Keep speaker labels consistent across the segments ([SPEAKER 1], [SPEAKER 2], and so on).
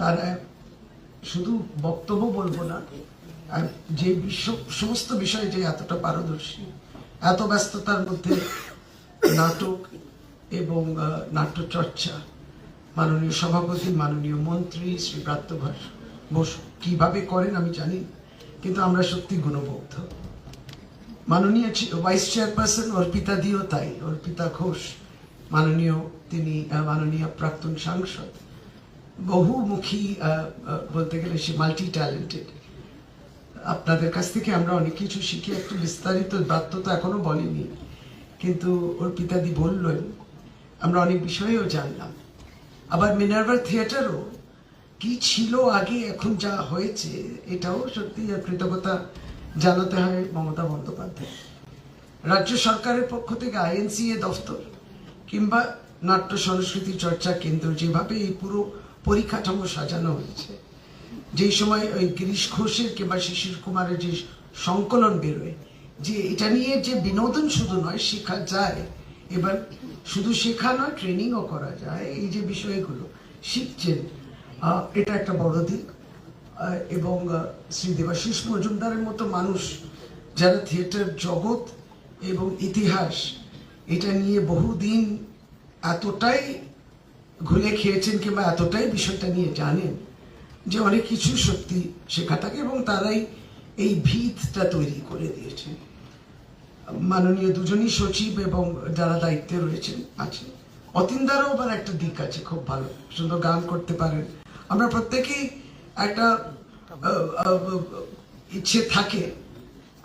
[SPEAKER 1] তারা শুধু বক্তব্য বলবো না, আর যে সমস্ত বিষয়ে যে এতটা পারদর্শী, এত ব্যস্ততার মধ্যে নাটক এবং নাট্যচর্চা মাননীয় সভাপতি, মাননীয় মন্ত্রী শ্রী ব্রাত্য বসু কিভাবে করেন আমি জানি, কিন্তু আমরা সত্যি গুণবদ্ধ। মাননীয় ভাইস চেয়ারপারসন অর্পিতা দিও তাই, অর্পিতা ঘোষ মাননীয়, তিনি মাননীয় প্রাক্তন সাংসদ, বহুমুখী, বলতে গেলে সে মাল্টি ট্যালেন্টেড। আপনাদের কাছ থেকে আমরা অনেক কিছু শিখি, একটু বিস্তারিত ব্রাত্য তো এখনো বলিনি, কিন্তু অর্পিতাদি বললেন, আমরা অনেক বিষয়েও জানলাম। আবার মিনার্ভা থিয়েটারও কি ছিল আগে, এখন যা হয়েছে, এটাও সত্যি কৃতজ্ঞতা জানাতে হয় মমতা বন্দ্যোপাধ্যায়। রাজ্য সরকারের পক্ষ থেকে আইএনসিএ দফতর কিংবা নাট্য সংস্কৃতি চর্চা কেন্দ্র যেভাবে এই পুরো পরিকাঠামো সাজানো হয়েছে, যেই সময় ওই গিরিশ ঘোষের কিংবা শিশির কুমারের যে সংকলন বেরোয়, যে এটা নিয়ে যে বিনোদন শুধু নয়, শেখা যায়, এবার শুধু শেখা নয়, ট্রেনিংও করা যায়, এই যে বিষয়গুলো শিখছেন, এটা একটা বড় দিক। এবং শ্রী দেবাশিস মজুমদারের মতো মানুষ যারা থিয়েটার জগৎ এবং ইতিহাস এটা নিয়ে বহুদিন এতটাই ঘুলে খেয়েছেন কিংবা এতটাই বিষয়টা নিয়ে জানেন যে অনেক কিছু সত্যি শেখা থাকে, এবং তারাই এই ভিতটা তৈরি করে দিয়েছেন। মাননীয় দুজনই সচিব এবং যারা দায়িত্বে রয়েছেন আছে, অতীন্দারও আবার একটা দিক আছে, খুব ভালো, সুন্দর গান করতে পারেন। আমরা প্রত্যেকেই একটা ইচ্ছে থাকে,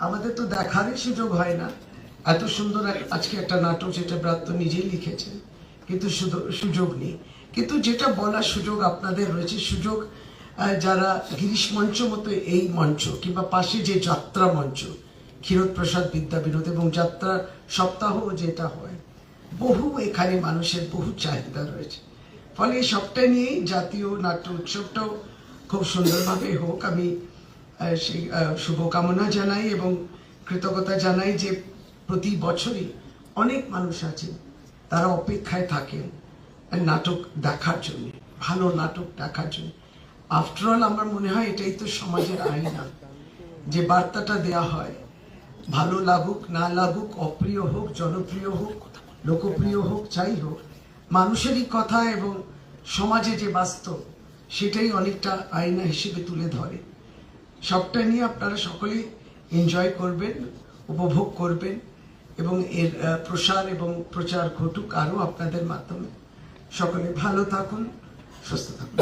[SPEAKER 1] আমাদের তো দেখারই সুযোগ হয় না। এত সুন্দর আজকে একটা নাটক যেটা ব্রাত্য নিজেই লিখেছেন, কিন্তু সুযোগ নেই। কিন্তু যেটা বলার সুযোগ আপনাদের রয়েছে, সুযোগ যারা গিরিশ মঞ্চ মতো এই মঞ্চ কিংবা পাশে যে যাত্রা মঞ্চ, ক্ষীরোদপ্রসাদ বিদ্যা বিনোদ এবং যাত্রা সপ্তাহ যেটা হয়, বহু এখানে মানুষের বহু চাহিদা রয়েছে। ফলে এই সবটা নিয়েই জাতীয় নাট্য উৎসবটাও খুব সুন্দরভাবে হোক, আমি সেই শুভকামনা জানাই এবং কৃতজ্ঞতা জানাই যে প্রতি বছরই অনেক মানুষ আছেন, তারা অপেক্ষায় থাকেন নাটক দেখার জন্য, ভালো নাটক দেখার জন্য। আফটারঅল আমার মনে হয় এটাই তো সমাজের আইনা, যে বার্তাটা দেয়া হয়, ভালো লাগুক না লাগুক, অপ্রিয় হোক জনপ্রিয় হোক লোকপ্রিয় হোক যাই হোক, মানুষেরই কথা এবং সমাজে যে বাস্তব সেটাই অনেকটা আয়না হিসেবে তুলে ধরে। সবটা নিয়ে আপনারা সকলেই এনজয় করবেন, উপভোগ করবেন, এবং এর প্রসার এবং প্রচার ঘটুক আরও আপনাদের মাধ্যমে। সকলে ভালো থাকুন, সুস্থ থাকুন।